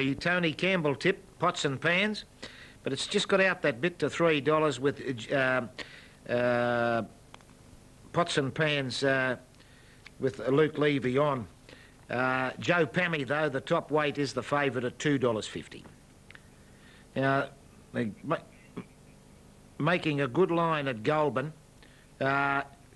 The Tony Campbell tip, Pots and Pans, but it's just got out that bit to $3 with Pots and Pans with Luke Levy on. Joe Pammy, though, the top weight is the favourite at $2.50. Now, making a good line at Goulburn.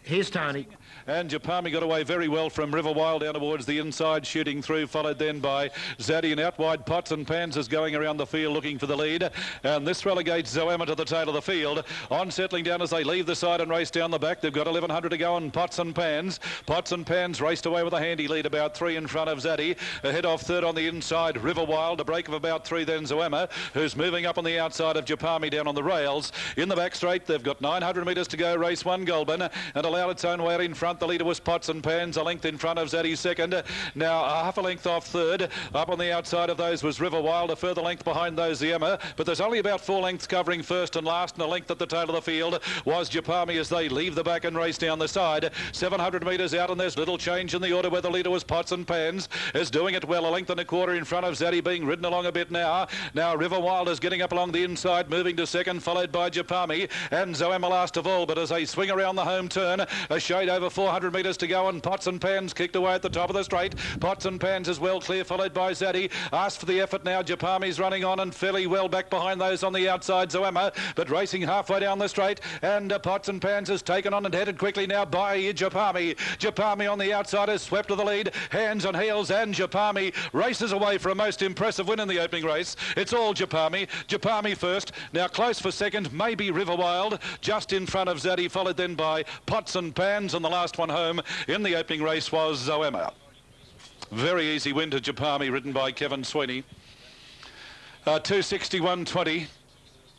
Here's Tony. And Japami got away very well from River Wild down towards the inside, shooting through, followed then by Zaddy, and out wide Pots and Pans is going around the field looking for the lead. And this relegates Zoema to the tail of the field. On settling down as they leave the side and race down the back. They've got 1,100 to go on Pots and Pans. Pots and Pans raced away with a handy lead, about 3 in front of Zaddy. Ahead off third on the inside, River Wild. A break of about 3 then Zoema, who's moving up on the outside of Japami down on the rails. In the back straight, they've got 900 metres to go. Race 1 Goulburn, and allowed its own way in front. The leader was Pots and Pans, a length in front of Zaddy second. Now a half a length off third. Up on the outside of those was River Wild, a further length behind those Ziema, but there's only about 4 lengths covering first and last, and a length at the tail of the field was Japami as they leave the back and race down the side. 700 metres out, and there's little change in the order where the leader was Pots and Pans, is doing it well, a length and a quarter in front of Zaddy, being ridden along a bit now. Now River Wild is getting up along the inside, moving to second, followed by Japami and Zoema last of all, but as they swing around the home turn, a shade over 400 metres to go, and Pots and Pans kicked away at the top of the straight. Pots and Pans is well clear, followed by Zaddy. Asked for the effort now. Japami's running on and fairly well back behind those on the outside, Zoema, but racing halfway down the straight, and Pots and Pans is taken on and headed quickly now by Japami. Japami on the outside has swept to the lead, hands on heels, and Japami races away for a most impressive win in the opening race. It's all Japami. Japami first, now close for second, maybe River Wild, just in front of Zaddy, followed then by Pots and Pans, and the last one home in the opening race was Zoema. Very easy win to Japami, ridden by Kevin Sweeney. 261.20.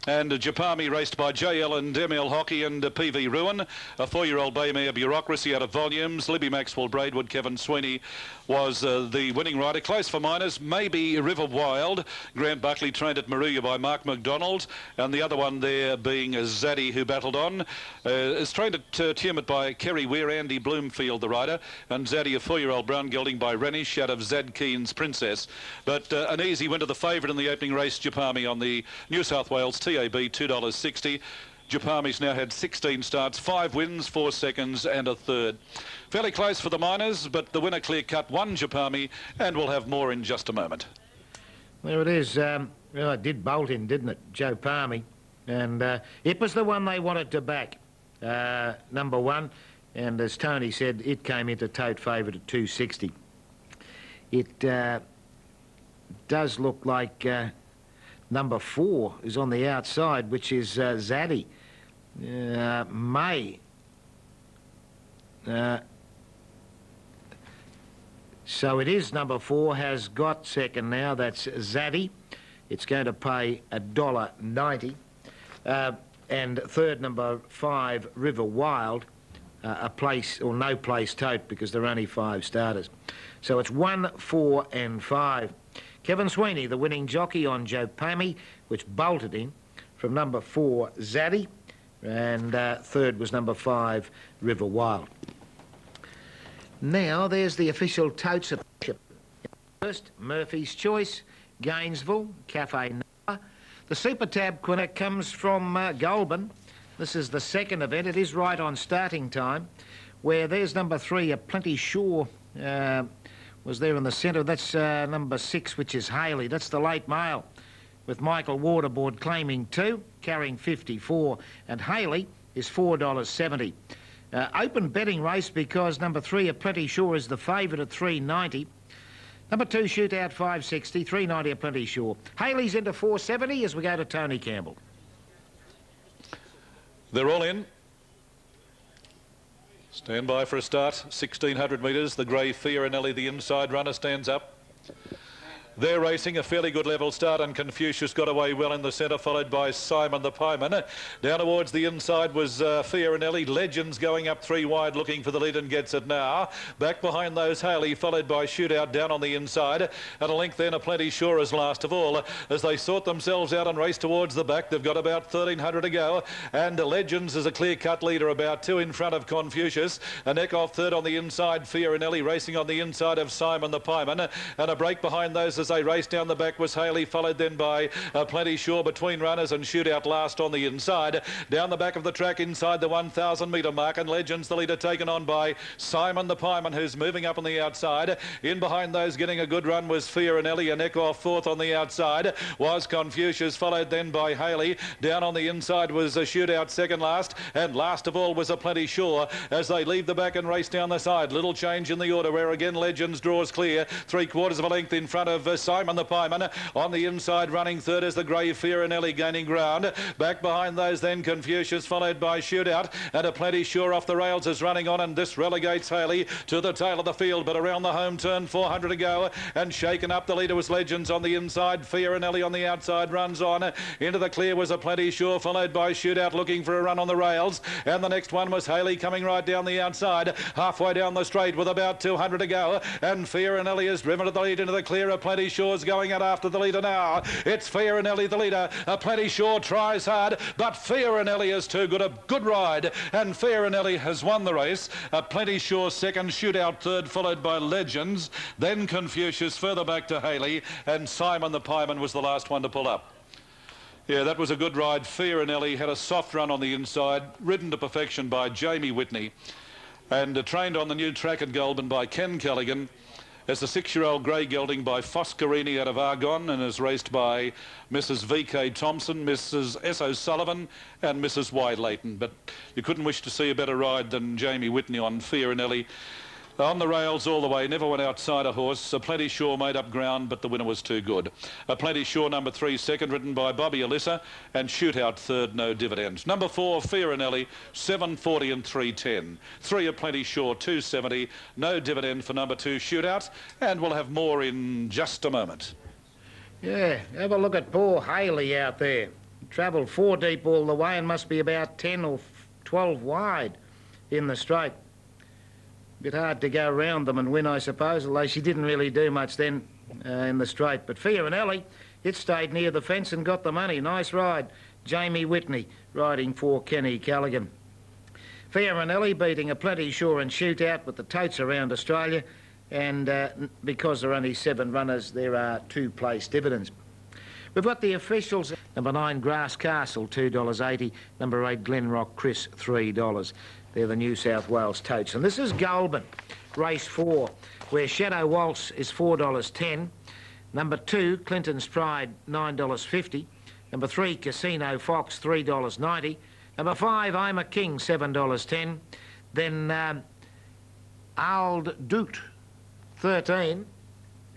And Japami raced by JL and Emil Hockey and PV Ruin. A 4-year-old bay mare Bureaucracy out of Volumes. Libby Maxwell Braidwood. Kevin Sweeney was the winning rider. Close for minors, maybe River Wild. Grant Buckley trained at Maruya by Mark McDonald. And the other one there being Zaddy, who battled on. Is trained at Tumut by Kerry Weir, Andy Bloomfield, the rider. And Zaddy, a 4-year-old brown gelding by Renish out of Zad Keen's Princess. But an easy win to the favourite in the opening race, Japami, on the New South Wales TAB $2.60. Japami's now had 16 starts, 5 wins, 4 seconds and a third. Fairly close for the minors, but the winner clear cut won Japami, and we'll have more in just a moment. There it is. Well, it did bolt in, didn't it, Joe Palmy? And it was the one they wanted to back, number 1. And as Tony said, it came into tote favourite at $2.60. It does look like number 4 is on the outside, which is Zaddy. May. So it is number 4, has got second now. That's Zaddy. It's going to pay $1.90. And third, number 5, River Wild, a place or no place tote because there are only 5 starters. So it's 1, 4 and 5. Kevin Sweeney, the winning jockey on Joe Pammy, which bolted in from number 4, Zaddy, and third was number 5, River Wild. Now, there's the official totes at first, Murphy's Choice, Gainesville, Cafe Noah. The Super Tab winner comes from Goulburn. This is the second event. It is right on starting time, where there's number 3, A Plenty Sure, was there in the centre. That's number 6, which is Haley. That's the late mail, with Michael Waterboard claiming 2, carrying 54, and Haley is $4.70. Open betting race because number 3, A Plenty Sure, is the favourite at $3.90. Number 2, Shootout, $5.60, $3.90, A Plenty Sure. Haley's into $4.70 as we go to Tony Campbell. They're all in. Stand by for a start. 1,600 metres. The grey Fiorinelli, the inside runner, stands up. They're racing a fairly good level start, and Confucius got away well in the centre, followed by Simon the Pieman. Down towards the inside was Fiorinelli. Legends going up 3 wide, looking for the lead, and gets it now. Back behind those, Haley, followed by Shootout down on the inside. And a length then, A Plenty Sure as last of all. As they sort themselves out and race towards the back, they've got about 1,300 to go. And Legends is a clear-cut leader, about 2 in front of Confucius. A neck off third on the inside, Fiorinelli racing on the inside of Simon the Pieman. And a break behind those as they raced down the back was Haley, followed then by Plenty Sure between runners, and Shootout last on the inside. Down the back of the track inside the 1,000 metre mark, and Legends the leader, taken on by Simon the Pieman, who's moving up on the outside. In behind those getting a good run was Fear and Ellie, and neck off fourth on the outside was Confucius, followed then by Haley. Down on the inside was a Shootout second last, and last of all was a Plenty Sure as they leave the back and race down the side. Little change in the order, where again Legends draws clear, 3/4 of a length in front of Simon the Pieman. On the inside running third is the grey Fear and Ellie gaining ground. Back behind those then Confucius, followed by Shootout, and a Plenty Sure off the rails is running on, and this relegates Haley to the tail of the field. But around the home turn, 400 to go, and shaken up the leader was Legends on the inside. Fear and Ellie on the outside runs on. Into the clear was a Plenty Sure, followed by Shootout looking for a run on the rails, and the next one was Haley coming right down the outside, halfway down the straight with about 200 to go, and Fear and Ellie is driven to the lead into the clear. A Plenty Sure's going out after the leader now. It's Fear and Ellie the leader. A Plenty Sure tries hard, but Fear and Ellie is too good. A good ride, and Fear and Ellie has won the race. A Plenty Sure second, Shootout third, followed by Legends, then Confucius, further back to Haley, and Simon the Pieman was the last one to pull up. Yeah, that was a good ride. Fear and Ellie had a soft run on the inside, ridden to perfection by Jamie Whitney, and trained on the new track at Goulburn by Ken Callaghan, as the 6-year-old grey gelding by Foscarini out of Argonne, and is raced by Mrs. V.K. Thompson, Mrs. S. O'Sullivan and Mrs. Y. Leighton. But you couldn't wish to see a better ride than Jamie Whitney on Fear and Ellie. On the rails all the way, never went outside a horse. A Plenty Sure made up ground, but the winner was too good. A Plenty Sure number 3 second, ridden by Bobby Alyssa, and Shootout third, no dividends. Number 4, Fear and Ellie, 740 and 310. 3 A Plenty Sure, 270, no dividend for number 2 Shootout, and we'll have more in just a moment. Yeah, have a look at poor Haley out there. Travelled 4 deep all the way and must be about 10 or 12 wide in the straight. Bit hard to go around them and win, I suppose, although she didn't really do much then in the straight. But Fear and Ellie, it stayed near the fence and got the money. Nice ride. Jamie Whitney riding for Kenny Callaghan. Fear and Ellie beating a Plenty Sure and Shootout with the totes around Australia, and because there are only 7 runners, there are 2 place dividends. We've got the officials. Number 9, Grass Castle, $2.80. Number 8, Glenrock Chris, $3. They're the New South Wales totes. And this is Goulburn, race 4, where Shadow Waltz is $4.10. Number 2, Clinton's Pride, $9.50. Number 3, Casino Fox, $3.90. Number 5, I'm a King, $7.10. Then Ald Doot, $13.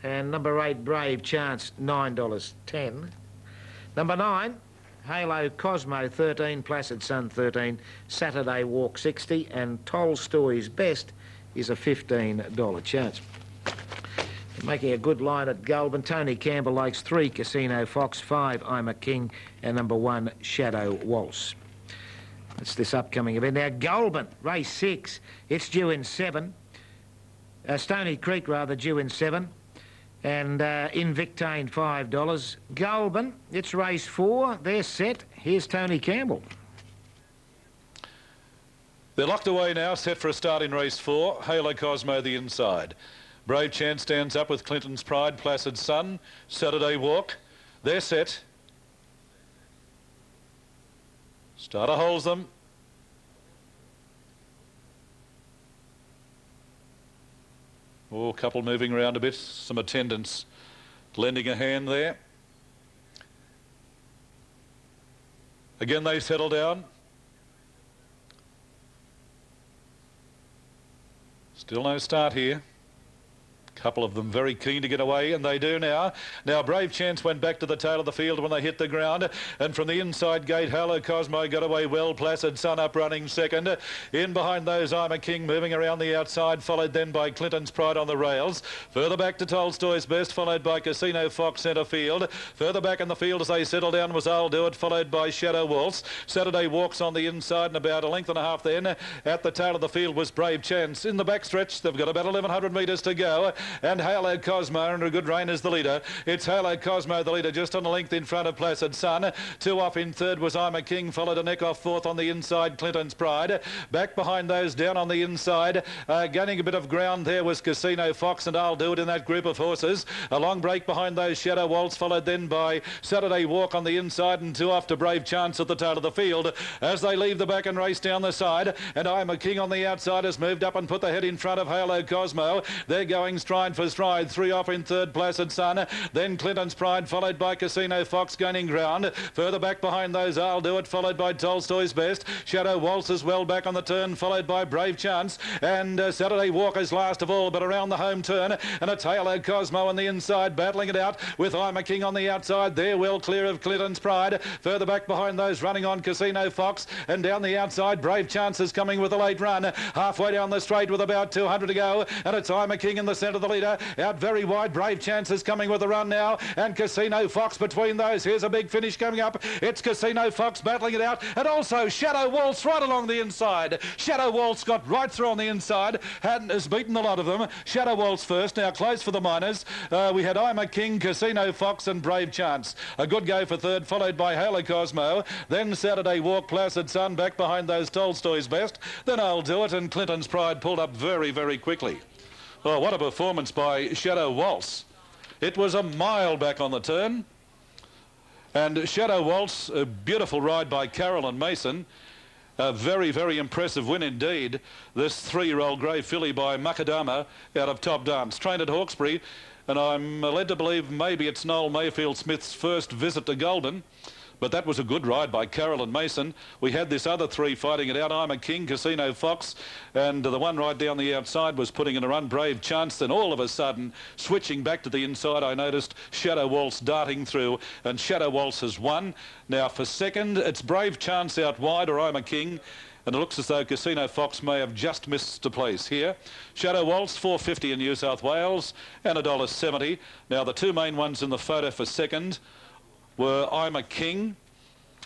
And number 8, Brave Chance, $9.10. Number 9, Halo Cosmo, 13, Placid Sun, 13, Saturday Walk, 60, and Tolstoy's Best is a $15 chance. Making a good line at Goulburn, Tony Campbell Lakes, 3, Casino Fox, 5, I'm a King, and number 1, Shadow Waltz. That's this upcoming event. Now, Goulburn, race 6, it's due in 7. Stony Creek, rather, due in 7. And Invictane, $5. Goulburn, it's race 4. They're set. Here's Tony Campbell. They're locked away now, set for a start in race 4. Halo Cosmo the inside. Brave Chance stands up with Clinton's Pride, Placid Sun, Saturday Walk. They're set. Starter holds them. Oh, a couple moving around a bit. Some attendants lending a hand there. Again, they settle down. Still no start here. Couple of them very keen to get away, and they do now. Now, Brave Chance went back to the tail of the field when they hit the ground, and from the inside gate, Halo Cosmo got away well. Placid Sun up running second. In behind those, I'm a King moving around the outside, followed then by Clinton's Pride on the rails. Further back to Tolstoy's Best, followed by Casino Fox centre field. Further back in the field as they settle down was I'll Do It, followed by Shadow Waltz. Saturday Walks on the inside, and about a length and a half then. At the tail of the field was Brave Chance. In the backstretch, they've got about 1,100 metres to go. and Halo Cosmo under a good rein is the leader. It's Halo Cosmo, the leader, just on a length in front of Placid Sun. 2 off in third was I'm a King, followed a neck off fourth on the inside, Clinton's Pride. Back behind those down on the inside, gaining a bit of ground there was Casino Fox, and I'll do it in that group of horses. A long break behind those, Shadow Waltz, followed then by Saturday Walk on the inside, and 2 off to Brave Chance at the tail of the field as they leave the back and race down the side. And I'm a King on the outside has moved up and put the head in front of Halo Cosmo. They're going stride for stride. 3 off in third, Placid Sun. Then Clinton's Pride, followed by Casino Fox gaining ground. Further back behind those, I'll Do It, followed by Tolstoy's Best. Shadow Waltz as well back on the turn, followed by Brave Chance. And Saturday Walk is last of all, but around the home turn. And it's Halo Cosmo on the inside, battling it out with I'm a King on the outside. They're well clear of Clinton's Pride. Further back behind those, running on Casino Fox. And down the outside, Brave Chance is coming with a late run. Halfway down the straight with about 200 to go. And it's I'm a King in the centre of the leader. Out very wide, Brave Chance is coming with a run now. And Casino Fox between those. Here's a big finish coming up. It's Casino Fox battling it out. And also Shadow Waltz right along the inside. Shadow Waltz got right through on the inside. Has beaten a lot of them. Shadow Waltz first. Now close for the minors. We had I'm a King, Casino Fox and Brave Chance. A good go for third, followed by Halo Cosmo. Then Saturday Walk, Placid Sun back behind those Tolstoy's Best. Then I'll Do It, and Clinton's Pride pulled up very, very quickly. Oh, what a performance by Shadow Waltz. It was a mile back on the turn. And Shadow Waltz, a beautiful ride by Carolyn Mason. A very, very impressive win indeed. This 3-year-old grey filly by Macadama out of Top Dance. Trained at Hawkesbury, and I'm led to believe maybe it's Noel Mayfield Smith's first visit to Goulburn. But that was a good ride by Carolyn Mason. We had this other 3 fighting it out. I'm a King, Casino Fox, and the one right down the outside was putting in a run, Brave Chance. Then all of a sudden, switching back to the inside, I noticed Shadow Waltz darting through, and Shadow Waltz has won. Now for second, it's Brave Chance out wide, or I'm a King. And it looks as though Casino Fox may have just missed a place here. Shadow Waltz, $4.50 in New South Wales, and $1.70. Now the 2 main ones in the photo for second were I'm a King.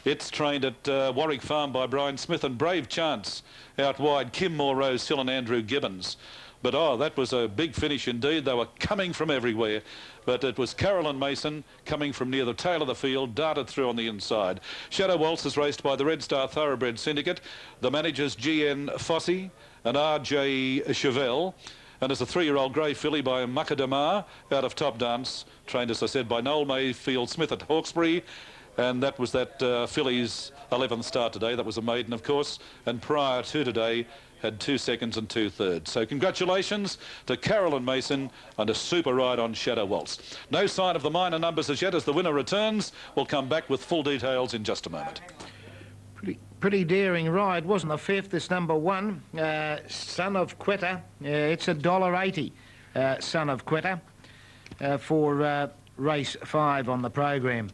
It's trained at Warwick Farm by Brian Smith, and Brave Chance out wide, Kim Moore, Rose Hill and Andrew Gibbons. But oh, that was a big finish indeed. They were coming from everywhere. But it was Carolyn Mason coming from near the tail of the field, darted through on the inside. Shadow Waltz is raced by the Red Star Thoroughbred Syndicate. The managers G.N. Fossey and R.J. Chevelle. And it's a 3-year-old grey filly by Macadama out of Top Dance, trained, as I said, by Noel Mayfield Smith at Hawkesbury. And that was that filly's 11th start today. That was a maiden, of course. And prior to today, had 2 seconds and 2 thirds. So congratulations to Carolyn Mason and a super ride on Shadow Waltz. No sign of the minor numbers as yet as the winner returns. We'll come back with full details in just a moment. Pretty daring ride, wasn't the 5th? This number 1, Son of Quetta. It's $1.80, Son of Quetta, for race 5 on the program.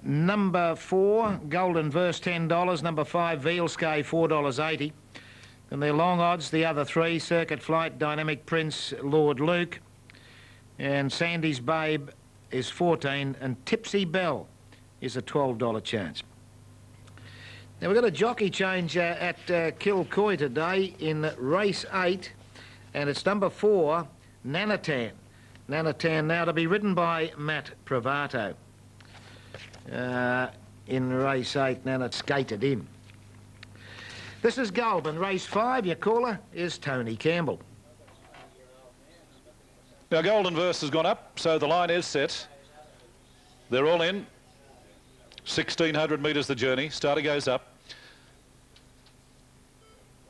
Number 4, Golden Verse, $10. Number 5, Veilskay, $4.80. And they're long odds, the other 3, Circuit Flight, Dynamic Prince, Lord Luke. And Sandy's Babe is 14, and Tipsy Bell is a $12 chance. Now, we've got a jockey change at Kilcoy today in race 8, and it's number 4, Nanatan. Nanatan now to be ridden by Matt Privato. In race 8, Nana skated in. This is Goulburn, race 5. Your caller is Tony Campbell. Now, Golden Verse has gone up, so the line is set. They're all in. 1,600 metres the journey. Starter goes up.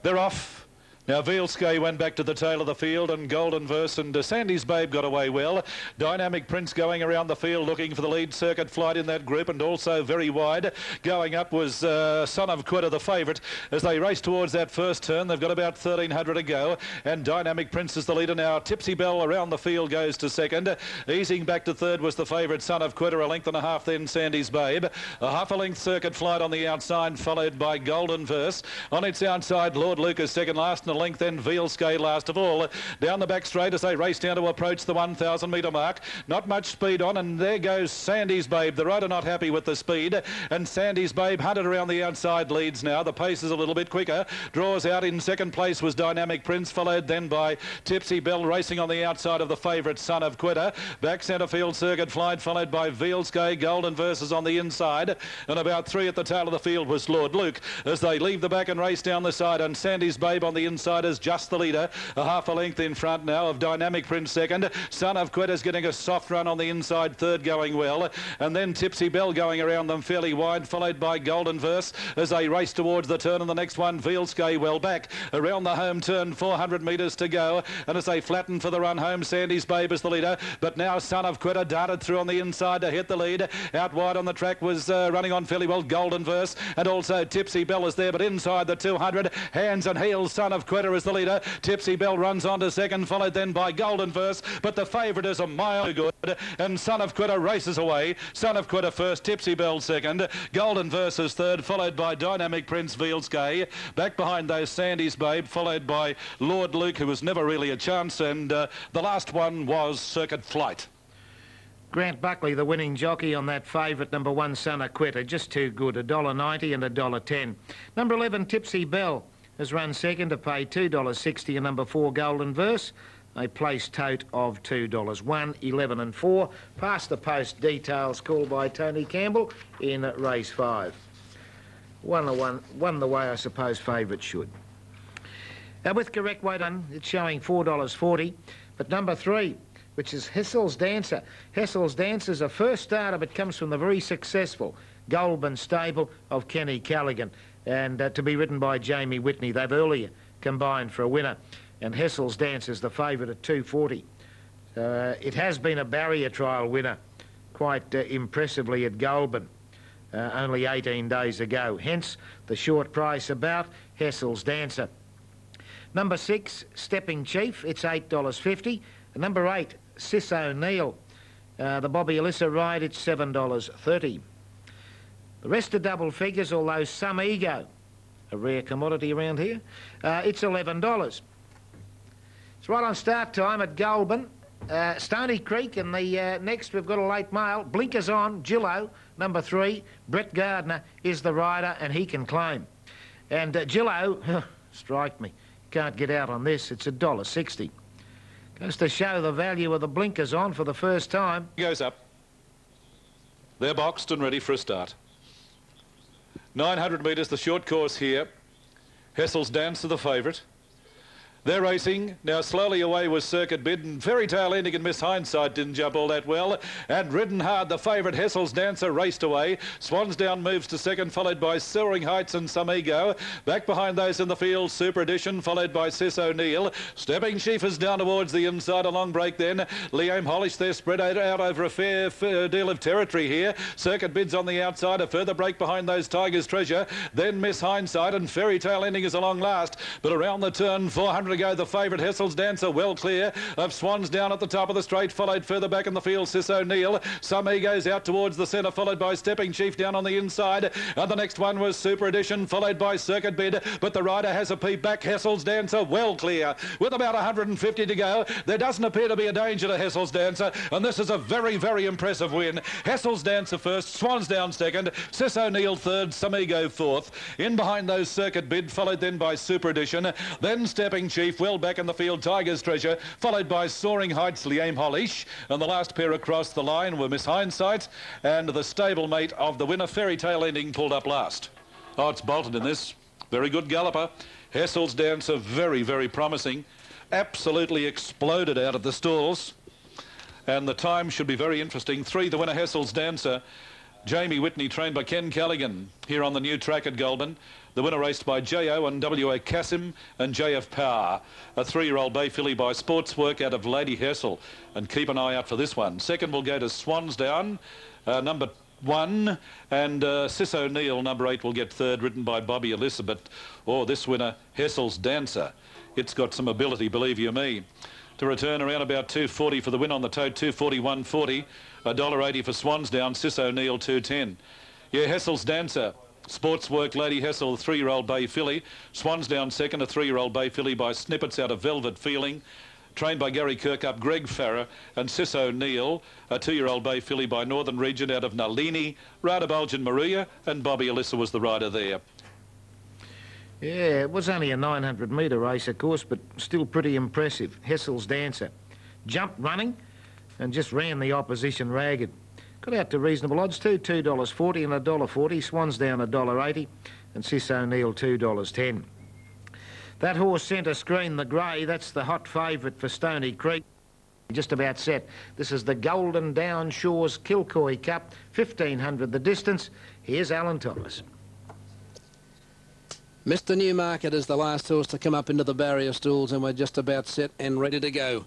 They're off. Now, Veilskay went back to the tail of the field, and Golden Verse and Sandy's Babe got away well. Dynamic Prince going around the field looking for the lead. Circuit Flight in that group, and also very wide. Going up was Son of Quetta, the favourite. As they race towards that first turn, they've got about 1,300 to go, and Dynamic Prince is the leader now. Tipsy Bell around the field goes to second. Easing back to third was the favourite, Son of Quetta, a length and a half then Sandy's Babe. A half a length Circuit Flight on the outside, followed by Golden Verse. On its outside, Lord Luke is second last, and length, then Vealskay last of all. Down the back straight as they race down to approach the 1,000 metre mark. Not much speed on, and there goes Sandy's Babe. The rider not happy with the speed, and Sandy's Babe hunted around the outside, leads now. The pace is a little bit quicker. Draws out. In second place was Dynamic Prince, followed then by Tipsy Bell, racing on the outside of the favourite Son of Quitter. Back centre field, Circuit Flight, followed by Vealskay. Golden Versus on the inside, and about 3 at the tail of the field was Lord Luke as they leave the back and race down the side, and Sandy's Babe on the inside is just the leader, a half a length in front now of Dynamic Prince second. Son of Quitter's getting a soft run on the inside, third going well, and then Tipsy Bell going around them fairly wide, followed by Golden Verse as they race towards the turn, and the next one Vealskay well back around the home turn, 400 metres to go, and as they flatten for the run home, Sandy's Babe is the leader, but now Son of Quitter darted through on the inside to hit the lead. Out wide on the track was running on fairly well Golden Verse, and also Tipsy Bell is there, but inside the 200, Hands and Heels, Son of Quitter is the leader. Tipsy Bell runs on to second, followed then by Golden Verse, but the favourite is a mile too good, and Son of Quitter races away. Son of Quitter first, Tipsy Bell second, Golden Verse is third, followed by Dynamic Prince Vealskay. Back behind those Sandy's Babe, followed by Lord Luke, who was never really a chance, and the last one was Circuit Flight. Grant Buckley, the winning jockey on that favourite, number 1, Son of Quitter, just too good, $1.90 and $1.10. Number 11, Tipsy Bell, has run second to pay $2.60, and number 4, Golden Verse, a place tote of $2. 1, 11 and 4. Past the post details called by Tony Campbell in race 5. Won the way I suppose favourites should. With correct weight on, it's showing $4.40, but number 3, which is Hessel's Dancer. Hessel's Dancer is a first starter, but comes from the very successful Goulburn stable of Kenny Callaghan, and to be ridden by Jamie Whitney. They've earlier combined for a winner, and Hessel's Dancer is the favourite at $2.40. It has been a barrier trial winner quite impressively at Goulburn only 18 days ago, hence the short price about Hessel's Dancer. Number 6, Stepping Chief, it's $8.50. And number 8, Sis O'Neill, the Bobby Alyssa ride, it's $7.30. The rest are double figures, although Some Ego, a rare commodity around here, it's $11. It's right on start time at Goulburn. Stony Creek, and the next we've got a late mail. Blinkers on, Gillo, number 3. Brett Gardner is the rider, and he can claim. And Gillo, strike me, can't get out on this. It's $1.60. Goes to show the value of the blinkers on for the first time. He goes up. They're boxed and ready for a start. 900 metres, the short course here. Hessel's Dancer, the favourite. They're racing. Now slowly away was Circuit Bid, and Fairy Tale Ending and Miss Hindsight didn't jump all that well. And ridden hard, the favourite Hessel's Dancer raced away. Swansdown moves to second, followed by Soaring Heights and Some Ego. Back behind those in the field, Super Edition, followed by Sis O'Neill. Stepping Chief is down towards the inside, a long break then. Liam Hollish, they're spread out over a fair deal of territory here. Circuit Bid's on the outside, a further break behind those Tiger's Treasure. Then Miss Hindsight, and Fairy Tale Ending is a long last. But around the turn, 400 to go, the favourite Hessel's Dancer well clear of Swansdown at the top of the straight, followed further back in the field Sis O'Neill. Some Egos out towards the centre, followed by Stepping Chief down on the inside, and the next one was Super Edition, followed by Circuit Bid, but the rider has a peep back. Hessel's Dancer well clear with about 150 to go. There doesn't appear to be a danger to Hessel's Dancer, and this is a very, very impressive win. Hessel's Dancer first, Swansdown second, Sis O'Neill third, Some Ego fourth. In behind those Circuit Bid, followed then by Super Edition, then Stepping Chief well back in the field, Tiger's Treasure, followed by Soaring Heights, Liam Hollish, and the last pair across the line were Miss Hindsight and the stablemate of the winner, Fairy Tale Ending, pulled up last. Oh, it's bolted in this. Very good galloper. Hessel's Dancer, very, very promising. Absolutely exploded out of the stalls. And the time should be very interesting. 3, the winner, Hessel's Dancer. Jamie Whitney, trained by Ken Callaghan, here on the new track at Goulburn. The winner raced by J.O. and W.A. Cassim and J.F. Power. A 3-year-old bay filly by Sportswork out of Lady Hessel. And keep an eye out for this one. Second will go to Swansdown, number 1. And Sis O'Neill, number 8, will get third, ridden by Bobby Elizabeth. Oh, this winner, Hessel's Dancer. It's got some ability, believe you me. To return around about $2.40 for the win on the tote, $2.41.40. $1.80 for Swansdown, Sis O'Neill, $2.10. Yeah, Hessel's Dancer. Sports Work Lady Hessel, 3-year-old bay filly. Swansdown second, a 3-year-old bay filly by Snippets out of Velvet Feeling. Trained by Gary Kirkup, Greg Farrer and Sis O'Neill, a 2-year-old bay filly by Northern Region out of Nalini. Rada Bulgin Maria and Bobby Alyssa was the rider there. Yeah, it was only a 900-metre race, of course, but still pretty impressive. Hessel's Dancer jumped running and just ran the opposition ragged. Got out to reasonable odds too, $2.40 and $1.40. Swansdown $1.80 and Sis O'Neill $2.10. That horse centre screen, the grey, that's the hot favourite for Stony Creek. Just about set. This is the Golden Down Shores Kilcoy Cup, 1,500 the distance. Here's Alan Thomas. Mr. Newmarket is the last horse to come up into the barrier stalls, and we're just about set and ready to go.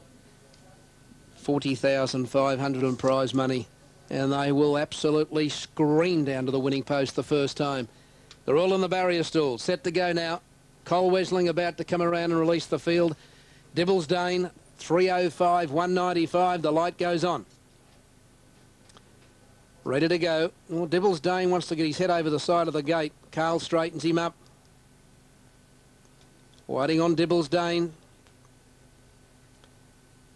40,500 in prize money, and they will absolutely scream down to the winning post the first time. They're all in the barrier stalls, set to go now. Cole Wesling about to come around and release the field. Dibbles Dane, 305, 195. The light goes on. Ready to go. Well, Dibbles Dane wants to get his head over the side of the gate. Carl straightens him up. Waiting on Dibbles Dane.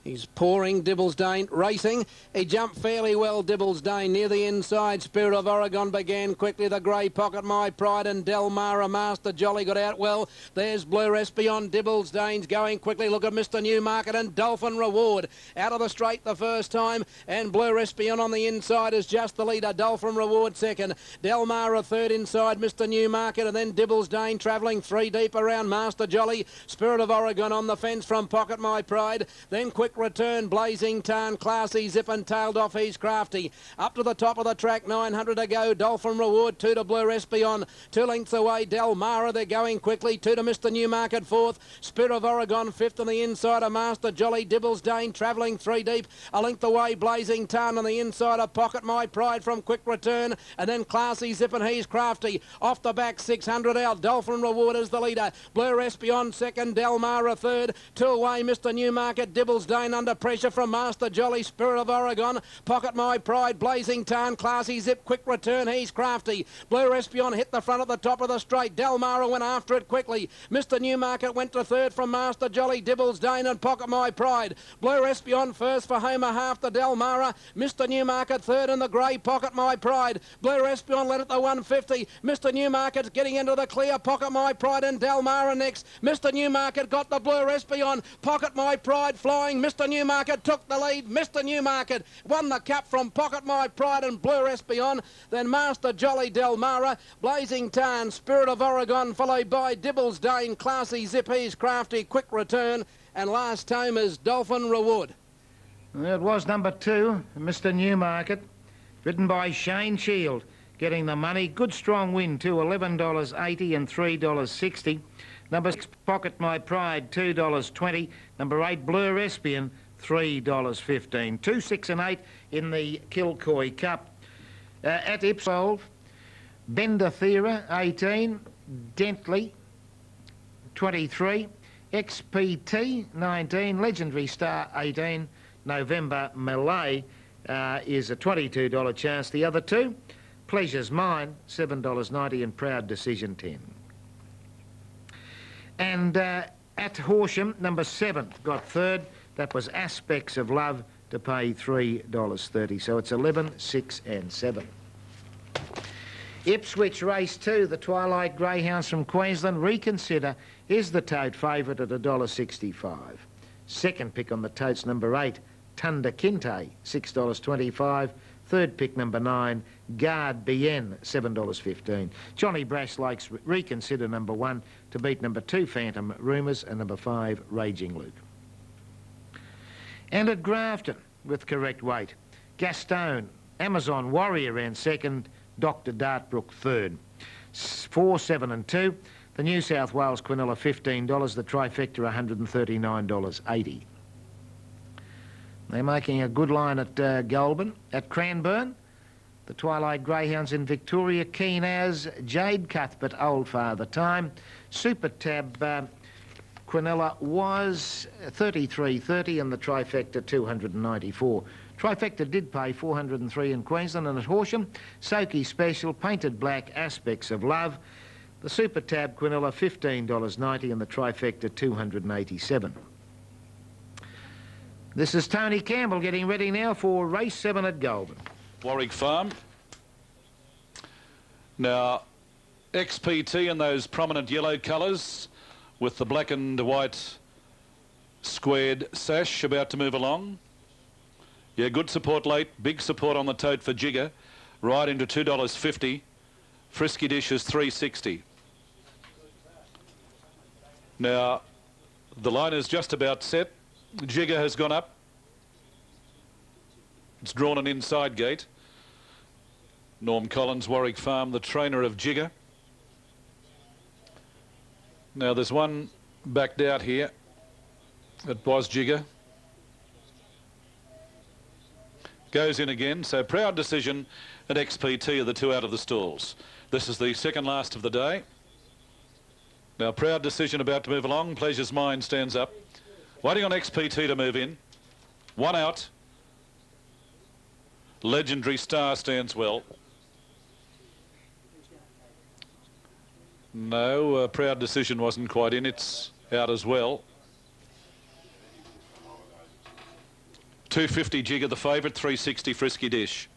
He's pouring, Dibbles Dane, racing. He jumped fairly well, Dibbles Dane, near the inside. Spirit of Oregon began quickly. The Grey Pocket, My Pride and Delmara, Master Jolly got out well. There's Blue Espion, Dibbles Dane's going quickly. Look at Mr. Newmarket and Dolphin Reward. Out of the straight the first time. And Blue Espion on the inside is just the leader. Dolphin Reward second. Delmara third inside Mr. Newmarket. And then Dibbles Dane travelling 3 deep around Master Jolly. Spirit of Oregon on the fence from Pocket, My Pride. Then Quick Return, Blazing Tarn, Classy Zip and tailed off. He's Crafty. Up to the top of the track, 900 to go. Dolphin Reward, 2 to Blue Espion. 2 lengths away, Delmara, they're going quickly. 2 to Mr. Newmarket, 4th. Spirit of Oregon, 5th on the inside of Master Jolly. Dibbles Dane travelling 3 deep. A length away, Blazing Tarn on the inside of Pocket, My Pride from Quick Return. And then Classy Zip and He's Crafty. Off the back, 600 out. Dolphin Reward is the leader. Blue Espion second, Delmara third. 2 away, Mr. Newmarket, Dibbles Dane under pressure from Master Jolly, Spirit of Oregon, Pocket My Pride, Blazing Tarn, Classy Zip, Quick Return, He's Crafty. Blue Espion hit the front at the top of the straight. Delmara went after it quickly. Mr. Newmarket went to third from Master Jolly, Dibbles Dane and Pocket My Pride. Blue Espion first for Homer half to Delmara. Mr. Newmarket third in the grey, Pocket My Pride. Blue Espion led at the 150. Mr. Newmarket's getting into the clear, Pocket My Pride and Delmara next. Mr. Newmarket got the Blue Espion. Pocket My Pride flying. Mr. Newmarket took the lead. Mr. Newmarket won the cup from Pocket My Pride and Blue Espion. Then Master Jolly, Delmara, Blazing Tarn, Spirit of Oregon, followed by Dibbles Dane, Classy Zip, He's Crafty, Quick Return, and last time is Dolphin Reward. It was number 2, Mr. Newmarket, ridden by Shane Shield, getting the money. Good strong win too, $11.80 and $3.60. Number 6, Pocket My Pride, $2.20. Number 8, Blue Espion, $3.15. 2, 6 and 8 in the Kilcoy Cup. At Ipswell, Bender Thera, 18. Dentley, 23. XPT, 19. Legendary Star, 18. November Malay is a $22 chance. The other 2, Pleasure's Mine, $7.90 and Proud Decision, 10. And at Horsham, number 7 got third. That was Aspects of Love to pay $3.30. So it's 11, 6 and 7. Ipswich race 2, the Twilight Greyhounds from Queensland. Reconsider is the tote favourite at $1.65. Second pick on the totes, number 8, Tunda Kinte, $6.25. Third pick, number 9, Guard Bien, $7.15. Johnny Brash likes Reconsider, number 1, to beat number 2, Phantom Rumours, and number 5, Raging Luke. And at Grafton, with correct weight, Gaston, Amazon Warrior ran second, Dr. Dartbrook third. 4, 7 and 2. The New South Wales Quinella, $15. The trifecta, $139.80. They're making a good line at Goulburn. At Cranbourne, the Twilight Greyhounds in Victoria, keen as Jade Cuthbert, Old Father Time. Super Tab Quinella was $33.30 and the trifecta $294. Trifecta did pay 403 in Queensland, and at Horsham, Soaky Special, Painted Black, Aspects of Love. The Super Tab Quinella, $15.90, and the Trifecta, $287. This is Tony Campbell getting ready now for race 7 at Goulburn. Warwick Farm. Now, XPT in those prominent yellow colours with the black and white squared sash about to move along. Yeah, good support late, big support on the tote for Jigger, right into $2.50. Frisky Dish is $3.60. Now, the line is just about set. Jigger has gone up. It's drawn an inside gate. Norm Collins, Warwick Farm, the trainer of Jigger. Now there's one backed out here. It was Jigger. Goes in again, so Proud Decision and XPT are the two out of the stalls. This is the second last of the day. Now Proud Decision about to move along. Pleasure's Mind stands up. Waiting on XPT to move in. One out. Legendary Star stands well. No, Proud Decision wasn't quite in. It's out as well. $2.50 Jigger the favourite, $3.60 Frisky Dish.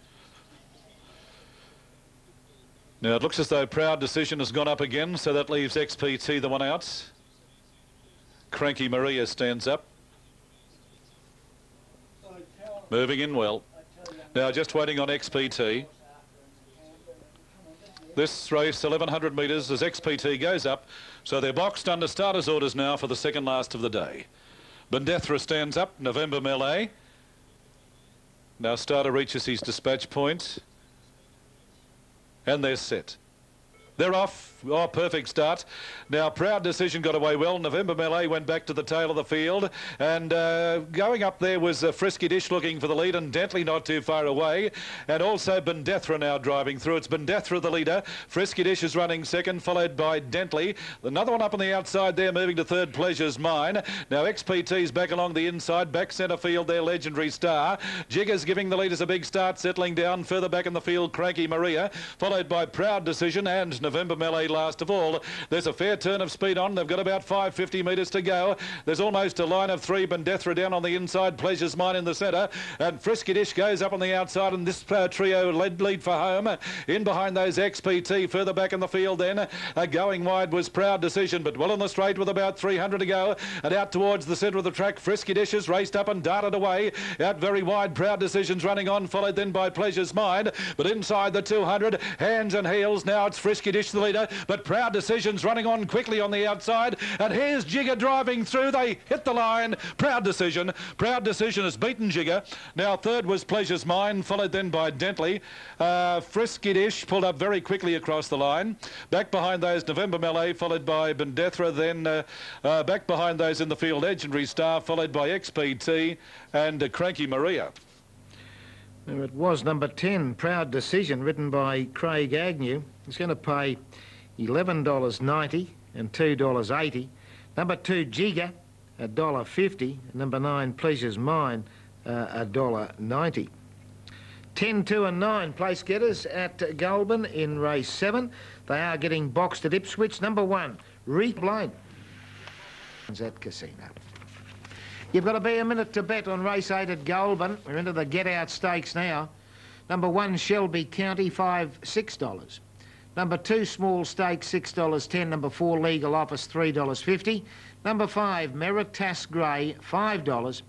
Now it looks as though Proud Decision has gone up again, so that leaves XPT the one out. Cranky Maria stands up. Moving in well. Now just waiting on XPT. This race, 1,100 metres, as XPT goes up. So they're boxed under starters' orders now for the second last of the day. Bendethra stands up, November Melee. Now starter reaches his dispatch point. And they're set. They're off. Oh, perfect start. Now, Proud Decision got away well. November Melee went back to the tail of the field. And going up there was Frisky Dish looking for the lead, and Dentley not too far away. And also Bendethra now driving through. It's Bendethra the leader. Frisky Dish is running second, followed by Dentley. Another one up on the outside there, moving to third, Pleasure's Mine. Now, XPT's back along the inside, back centre field there, Legendary Star. Jigger's giving the leaders a big start, settling down further back in the field, Cranky Maria, followed by Proud Decision and November Melee last of all. There's a fair turn of speed on. They've got about 550 metres to go. There's almost a line of three. Bendethra down on the inside. Pleasure's Mine in the centre. And Frisky Dish goes up on the outside. And this trio lead for home. In behind those XPT. Further back in the field then. Going wide was Proud Decision. But well in the straight with about 300 to go. And out towards the centre of the track. Frisky Dish has raced up and darted away. Out very wide. Proud Decision's running on. Followed then by Pleasure's Mind. But inside the 200. Hands and heels. Now it's Frisky Dish the leader. But Proud Decision's running on quickly on the outside. And here's Jigger driving through. They hit the line. Proud Decision. Proud Decision has beaten Jigger. Now third was Pleasure's Mind, followed then by Dentley. Frisky Dish pulled up very quickly across the line. Back behind those, November Melee, followed by Bendethra. Then back behind those in the field, Legendary Star, followed by XPT and Cranky Maria. There it was, number 10, Proud Decision, ridden by Craig Agnew. It's going to pay $11.90 and $2.80. Number 2, Jigger, $1.50. Number 9, Pleasure's Mine, $1.90. 10, 2 and 9 place getters at Goulburn in race 7. They are getting boxed at Ipswich. Number 1, Reek Lane at Casino. You've got to be a minute to bet on race 8 at Goulburn. We're into the get-out stakes now. Number 1, Shelby County, $6. Number 2, Small Stakes, $6.10. Number 4, Legal Office, $3.50. Number 5, Meritas Grey, $5.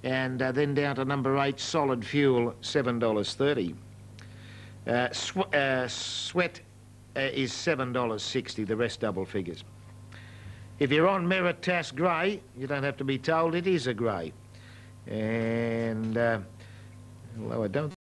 And then down to number 8, Solid Fuel, $7.30. Sweat is $7.60, the rest double figures. If you're on Meritas Grey, you don't have to be told it is a grey. And although I don't